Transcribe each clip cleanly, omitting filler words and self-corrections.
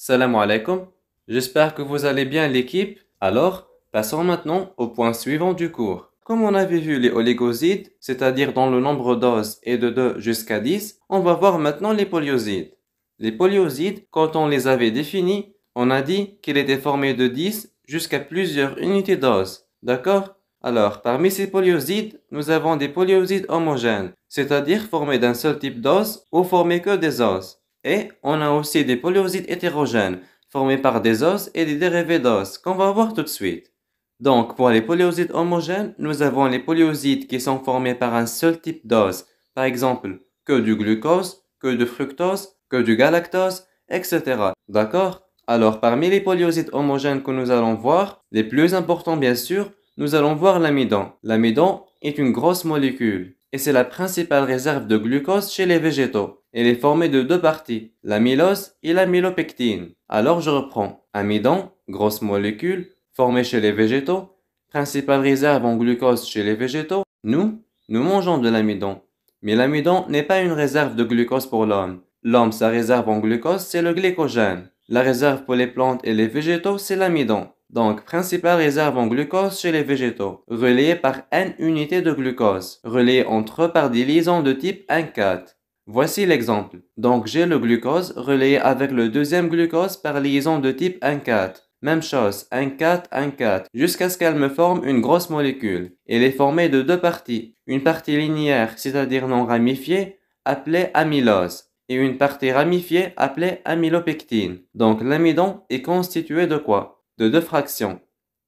Salam alaikum. J'espère que vous allez bien l'équipe. Alors, passons maintenant au point suivant du cours. Comme on avait vu les oligosides, c'est-à-dire dans le nombre d'os et de 2 jusqu'à 10, on va voir maintenant les polyosides. Les polyosides, quand on les avait définis, on a dit qu'ils étaient formés de 10 jusqu'à plusieurs unités d'os. D'accord? Alors, parmi ces polyosides, nous avons des polyosides homogènes, c'est-à-dire formés d'un seul type d'os ou formés que des os. Et on a aussi des polyosides hétérogènes, formés par des os et des dérivés d'os, qu'on va voir tout de suite. Donc, pour les polyosides homogènes, nous avons les polyosides qui sont formés par un seul type d'os, par exemple, que du glucose, que du fructose, que du galactose, etc. D'accord? Alors, parmi les polyosides homogènes que nous allons voir, les plus importants bien sûr, nous allons voir l'amidon. L'amidon est une grosse molécule et c'est la principale réserve de glucose chez les végétaux. Elle est formée de deux parties, l'amylose et l'amylopectine. Alors je reprends. Amidon, grosse molécule, formée chez les végétaux, principale réserve en glucose chez les végétaux. Nous mangeons de l'amidon. Mais l'amidon n'est pas une réserve de glucose pour l'homme. L'homme, sa réserve en glucose, c'est le glycogène. La réserve pour les plantes et les végétaux, c'est l'amidon. Donc, principale réserve en glucose chez les végétaux, relayée par N unités de glucose, relayée entre eux par des liaisons de type 1,4. Voici l'exemple. Donc, j'ai le glucose relayé avec le deuxième glucose par liaison de type 1,4. Même chose, 1,4, 1,4, jusqu'à ce qu'elle me forme une grosse molécule. Elle est formée de deux parties. Une partie linéaire, c'est-à-dire non ramifiée, appelée amylose, et une partie ramifiée appelée amylopectine. Donc, l'amidon est constitué de quoi? De deux fractions,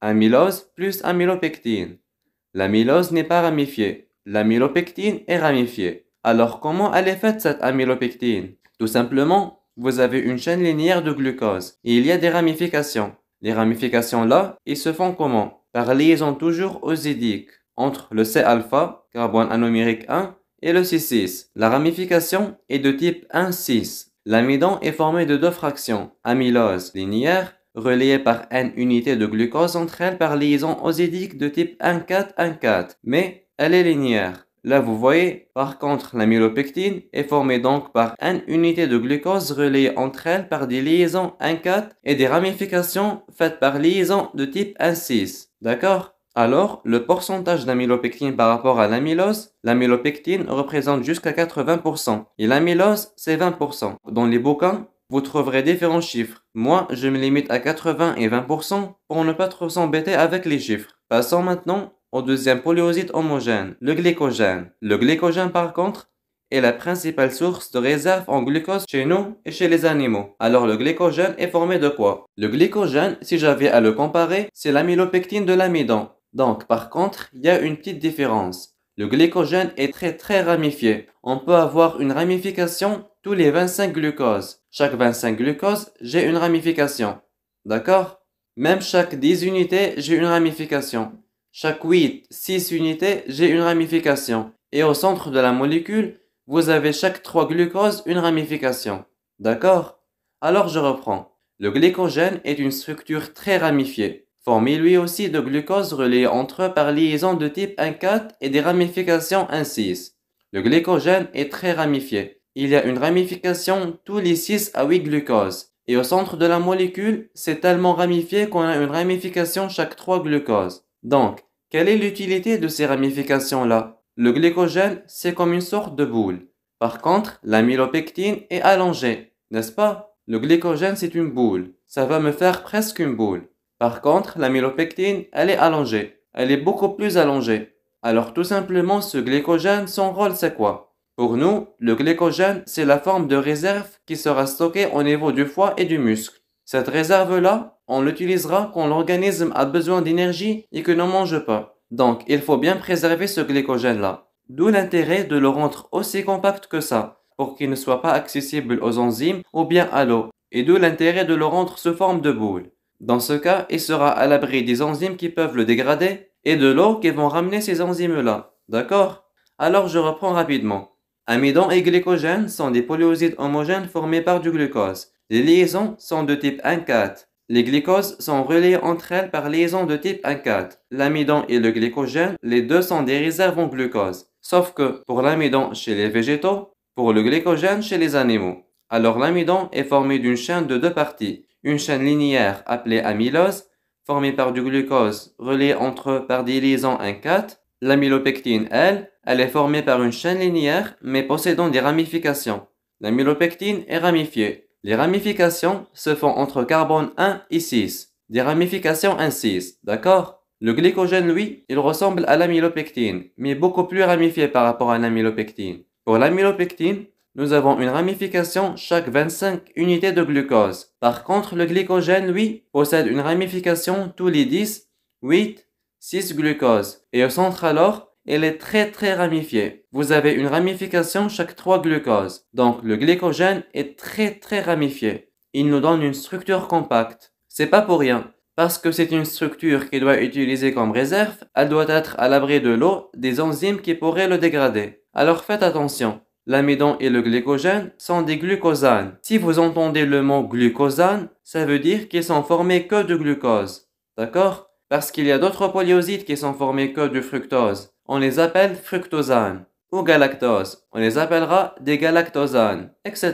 amylose plus amylopectine. L'amylose n'est pas ramifiée, l'amylopectine est ramifiée. Alors comment elle est faite cette amylopectine? Tout simplement, vous avez une chaîne linéaire de glucose et il y a des ramifications. Les ramifications là, ils se font comment? Par liaison toujours osidique entre le C-alpha, carbone anomérique 1, et le C6. La ramification est de type 1,6. L'amidon est formé de deux fractions, amylose linéaire relayée par N unités de glucose entre elles par liaison osidique de type 1,4-1,4, mais elle est linéaire. Là, vous voyez, par contre, l'amylopectine est formée donc par N unités de glucose relayées entre elles par des liaisons 1,4 et des ramifications faites par liaison de type 1,6. D'accord? Alors, le pourcentage d'amylopectine par rapport à l'amylose, l'amylopectine représente jusqu'à 80% et l'amylose, c'est 20%. Dans les bouquins, vous trouverez différents chiffres. Moi, je me limite à 80 et 20% pour ne pas trop s'embêter avec les chiffres. Passons maintenant au deuxième polyoside homogène, le glycogène. Le glycogène, par contre, est la principale source de réserve en glucose chez nous et chez les animaux. Alors le glycogène est formé de quoi? Le glycogène, si j'avais à le comparer, c'est l'amylopectine de l'amidon. Donc, par contre, il y a une petite différence. Le glycogène est très ramifié. On peut avoir une ramification tous les 25 glucoses. Chaque 25 glucoses, j'ai une ramification. D'accord? Même chaque 10 unités, j'ai une ramification. Chaque 8, 6 unités, j'ai une ramification. Et au centre de la molécule, vous avez chaque 3 glucoses une ramification. D'accord? Alors je reprends. Le glycogène est une structure très ramifiée, formée lui aussi de glucose relayé entre eux par liaison de type 1,4 et des ramifications 1,6. Le glycogène est très ramifié. Il y a une ramification tous les 6 à 8 glucoses. Et au centre de la molécule, c'est tellement ramifié qu'on a une ramification chaque 3 glucoses. Donc, quelle est l'utilité de ces ramifications-là? Le glycogène, c'est comme une sorte de boule. Par contre, l'amylopectine est allongée, n'est-ce pas? Le glycogène, c'est une boule. Ça va me faire presque une boule. Par contre, l'amylopectine, elle est allongée. Elle est beaucoup plus allongée. Alors tout simplement, ce glycogène, son rôle, c'est quoi? Pour nous, le glycogène, c'est la forme de réserve qui sera stockée au niveau du foie et du muscle. Cette réserve-là, on l'utilisera quand l'organisme a besoin d'énergie et que ne mange pas. Donc, il faut bien préserver ce glycogène-là. D'où l'intérêt de le rendre aussi compact que ça, pour qu'il ne soit pas accessible aux enzymes ou bien à l'eau. Et d'où l'intérêt de le rendre sous forme de boule. Dans ce cas, il sera à l'abri des enzymes qui peuvent le dégrader et de l'eau qui vont ramener ces enzymes-là. D'accord? Alors je reprends rapidement. Amidon et glycogène sont des polyosides homogènes formés par du glucose. Les liaisons sont de type 1,4. Les glycoses sont relayées entre elles par liaison de type 1,4. L'amidon et le glycogène, les deux sont des réserves en glucose. Sauf que pour l'amidon chez les végétaux, pour le glycogène chez les animaux. Alors l'amidon est formé d'une chaîne de deux parties. Une chaîne linéaire appelée amylose, formée par du glucose relié entre eux par des liaisons 1,4. L'amylopectine, elle est formée par une chaîne linéaire mais possédant des ramifications. L'amylopectine est ramifiée. Les ramifications se font entre carbone 1 et 6. Des ramifications 1,6, d'accord? Le glycogène, lui, il ressemble à l'amylopectine, mais beaucoup plus ramifié par rapport à l'amylopectine. Pour l'amylopectine, nous avons une ramification chaque 25 unités de glucose. Par contre, le glycogène, lui, possède une ramification tous les 10, 8, 6 glucose. Et au centre alors, elle est très ramifiée. Vous avez une ramification chaque 3 glucoses. Donc le glycogène est très ramifié. Il nous donne une structure compacte. C'est pas pour rien. Parce que c'est une structure qui doit être utilisée comme réserve, elle doit être à l'abri de l'eau, des enzymes qui pourraient le dégrader. Alors faites attention. L'amidon et le glycogène sont des glucosanes. Si vous entendez le mot glucosane, ça veut dire qu'ils sont formés que de glucose. D'accord? Parce qu'il y a d'autres polyosides qui sont formés que de fructose. On les appelle fructosanes. Ou galactose. On les appellera des galactosanes, etc.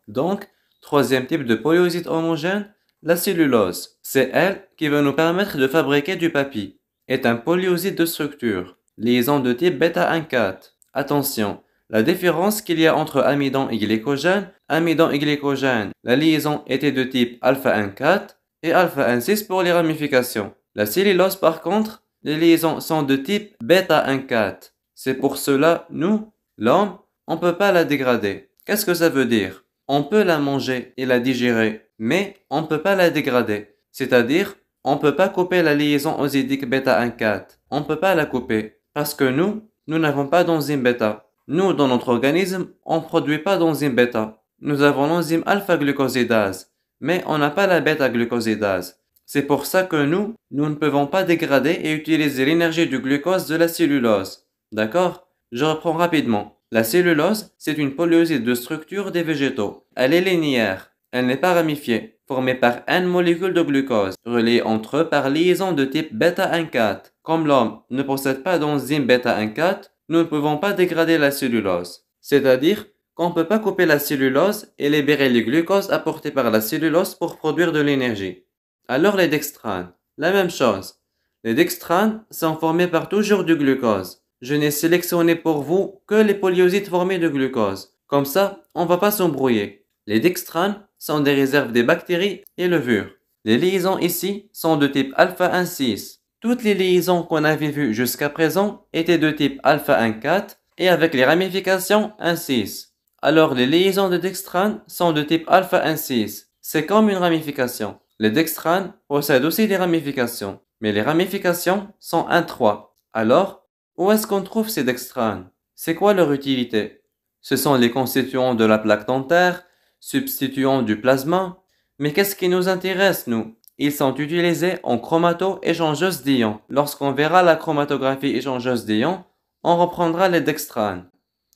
Donc, troisième type de polyoside homogène, la cellulose. C'est elle qui va nous permettre de fabriquer du papier. Est un polyoside de structure. Liaison de type bêta-1,4. Attention. La différence qu'il y a entre amidon et glycogène, la liaison était de type alpha-1,4 et alpha-1,6 pour les ramifications. La cellulose par contre, les liaisons sont de type bêta-1,4. C'est pour cela, nous, l'homme, on ne peut pas la dégrader. Qu'est-ce que ça veut dire? On peut la manger et la digérer, mais on ne peut pas la dégrader. C'est-à-dire, on ne peut pas couper la liaison osidique bêta-1,4. On ne peut pas la couper, parce que nous n'avons pas d'enzyme bêta. Nous, dans notre organisme, on ne produit pas d'enzyme bêta. Nous avons l'enzyme alpha-glucosidase, mais on n'a pas la bêta-glucosidase. C'est pour ça que nous ne pouvons pas dégrader et utiliser l'énergie du glucose de la cellulose. D'accord? Je reprends rapidement. La cellulose, c'est une polyoside de structure des végétaux. Elle est linéaire. Elle n'est pas ramifiée, formée par N molécules de glucose, reliées entre eux par liaison de type bêta-1,4. Comme l'homme ne possède pas d'enzyme bêta-1,4, nous ne pouvons pas dégrader la cellulose. C'est-à-dire qu'on ne peut pas couper la cellulose et libérer les glucoses apportés par la cellulose pour produire de l'énergie. Alors les dextranes, la même chose. Les dextranes sont formés par toujours du glucose. Je n'ai sélectionné pour vous que les polyosides formés de glucose. Comme ça, on ne va pas s'embrouiller. Les dextranes sont des réserves des bactéries et levures. Les liaisons ici sont de type alpha-1,6. Toutes les liaisons qu'on avait vues jusqu'à présent étaient de type alpha-1,4 et avec les ramifications 1,6. Alors les liaisons de dextranes sont de type alpha-1,6. C'est comme une ramification. Les dextranes possèdent aussi des ramifications, mais les ramifications sont 1,3. Alors, où est-ce qu'on trouve ces dextranes? C'est quoi leur utilité? Ce sont les constituants de la plaque dentaire, substituants du plasma. Mais qu'est-ce qui nous intéresse, nous? Ils sont utilisés en chromato-échangeuse d'ions. Lorsqu'on verra la chromatographie échangeuse d'ions, on reprendra les dextranes.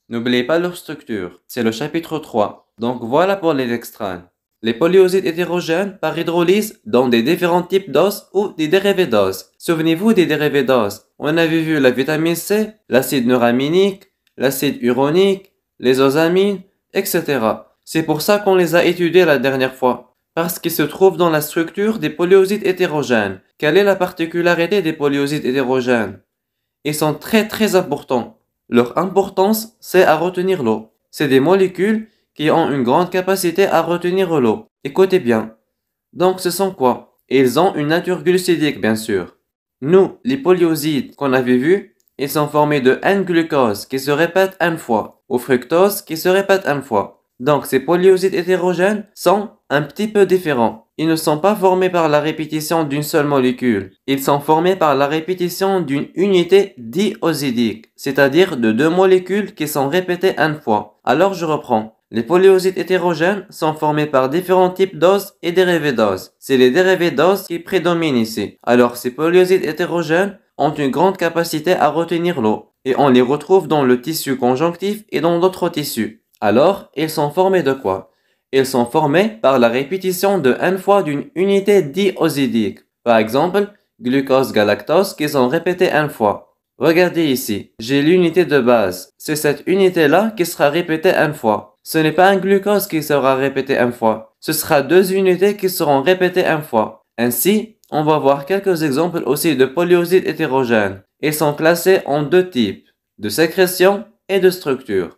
N'oubliez pas leur structure, c'est le chapitre 3. Donc voilà pour les dextranes. Les polyosides hétérogènes par hydrolyse donnent des différents types d'os ou des dérivés d'os. Souvenez-vous des dérivés d'os. On avait vu la vitamine C, l'acide neuraminique, l'acide uronique, les osamines, etc. C'est pour ça qu'on les a étudiés la dernière fois. Parce qu'ils se trouvent dans la structure des polyosides hétérogènes. Quelle est la particularité des polyosides hétérogènes? Ils sont très importants. Leur importance, c'est à retenir l'eau. C'est des molécules qui ont une grande capacité à retenir l'eau. Écoutez bien. Donc ce sont quoi? Ils ont une nature glucidique bien sûr. Nous, les polyosides qu'on avait vus, ils sont formés de N-glucose qui se répète N fois, ou fructose qui se répète N fois. Donc ces polyosides hétérogènes sont un petit peu différents. Ils ne sont pas formés par la répétition d'une seule molécule. Ils sont formés par la répétition d'une unité diosidique, c'est-à-dire de deux molécules qui sont répétées N fois. Alors je reprends. Les polyosides hétérogènes sont formés par différents types d'os et dérivés d'os. C'est les dérivés d'os qui prédominent ici. Alors ces polyosides hétérogènes ont une grande capacité à retenir l'eau. Et on les retrouve dans le tissu conjonctif et dans d'autres tissus. Alors, ils sont formés de quoi? Ils sont formés par la répétition de N fois d'une unité diosidique. Par exemple, glucose-galactose qui sont répétés N fois. Regardez ici, j'ai l'unité de base. C'est cette unité-là qui sera répétée N fois. Ce n'est pas un glucose qui sera répété une fois. Ce sera deux unités qui seront répétées une fois. Ainsi, on va voir quelques exemples aussi de polyosides hétérogènes. Ils sont classés en deux types, de sécrétion et de structure.